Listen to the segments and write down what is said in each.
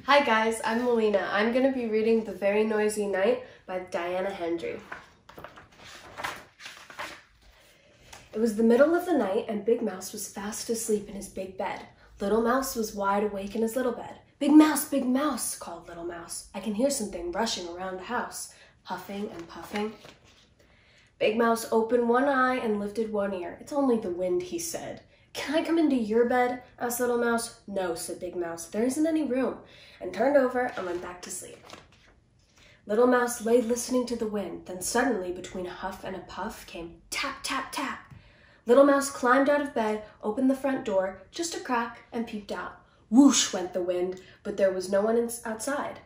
Hi guys, I'm Malina. I'm going to be reading The Very Noisy Night by Diana Hendry. It was the middle of the night and Big Mouse was fast asleep in his big bed. Little Mouse was wide awake in his little bed. Big Mouse, called Little Mouse. I can hear something rushing around the house, huffing and puffing. Big Mouse opened one eye and lifted one ear. It's only the wind, he said. Can I come into your bed? Asked Little Mouse. No, said Big Mouse. There isn't any room, and turned over and went back to sleep. Little Mouse lay listening to the wind. Then suddenly, between a huff and a puff, came tap, tap, tap. Little Mouse climbed out of bed, opened the front door, just a crack, and peeped out. Whoosh went the wind, but there was no one outside.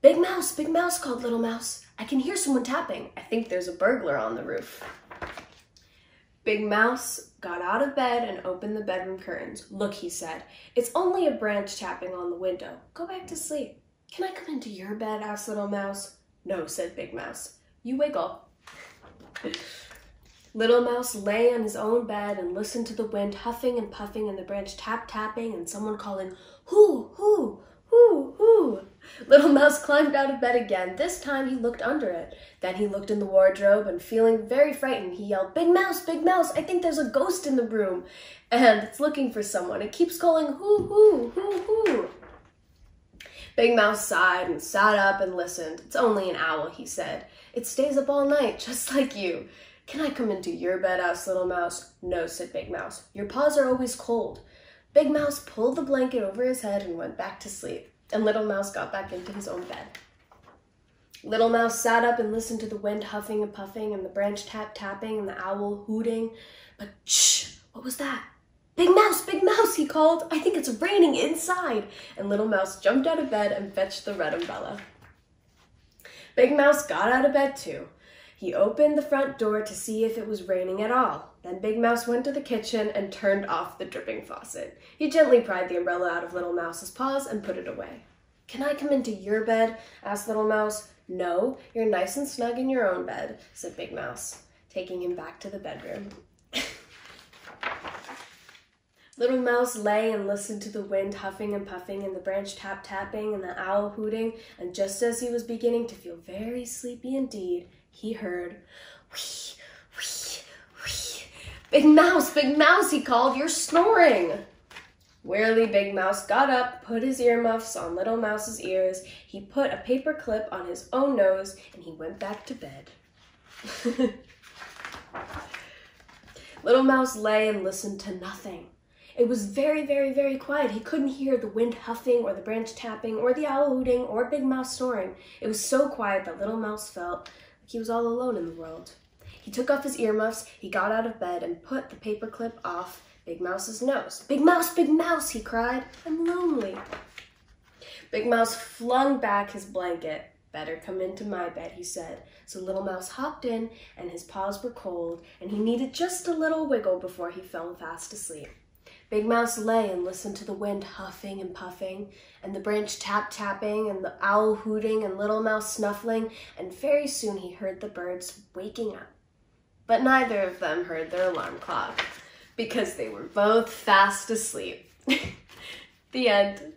Big Mouse, called Little Mouse. I can hear someone tapping. I think there's a burglar on the roof. Big Mouse got out of bed and opened the bedroom curtains. Look, he said, it's only a branch tapping on the window. Go back to sleep. Can I come into your bed? Asked Little Mouse. No, said Big Mouse. You wiggle. Little Mouse lay on his own bed and listened to the wind huffing and puffing and the branch tap-tapping and someone calling, hoo, hoo, hoo, hoo. Little Mouse climbed out of bed again. This time he looked under it. Then he looked in the wardrobe and feeling very frightened, he yelled, Big Mouse, I think there's a ghost in the room. And it's looking for someone. It keeps calling, hoo, hoo, hoo, hoo. Big Mouse sighed and sat up and listened. It's only an owl, he said. It stays up all night, just like you. Can I come into your bed? Asked Little Mouse. No, said Big Mouse. Your paws are always cold. Big Mouse pulled the blanket over his head and went back to sleep. And Little Mouse got back into his own bed. Little Mouse sat up and listened to the wind huffing and puffing and the branch tap-tapping and the owl hooting. But shh, what was that? Big Mouse, he called. I think it's raining inside. And Little Mouse jumped out of bed and fetched the red umbrella. Big Mouse got out of bed too. He opened the front door to see if it was raining at all. Then Big Mouse went to the kitchen and turned off the dripping faucet. He gently pried the umbrella out of Little Mouse's paws and put it away. Can I come into your bed? Asked Little Mouse. No, you're nice and snug in your own bed, said Big Mouse, taking him back to the bedroom. Little Mouse lay and listened to the wind huffing and puffing and the branch tap-tapping and the owl hooting, and just as he was beginning to feel very sleepy indeed, he heard, whee, whee, whee. Big Mouse, he called, you're snoring. Wearily, Big Mouse got up, put his earmuffs on Little Mouse's ears, he put a paper clip on his own nose, and he went back to bed. Little Mouse lay and listened to nothing. It was very, very, very quiet. He couldn't hear the wind huffing or the branch tapping or the owl hooting or Big Mouse snoring. It was so quiet that Little Mouse felt like he was all alone in the world. He took off his earmuffs, he got out of bed and put the paperclip off Big Mouse's nose. Big Mouse, he cried, I'm lonely. Big Mouse flung back his blanket. Better come into my bed, he said. So Little Mouse hopped in and his paws were cold and he needed just a little wiggle before he fell fast asleep. Big Mouse lay and listened to the wind huffing and puffing, and the branch tap-tapping, and the owl hooting, and Little Mouse snuffling, and very soon he heard the birds waking up. But neither of them heard their alarm clock, because they were both fast asleep. The end.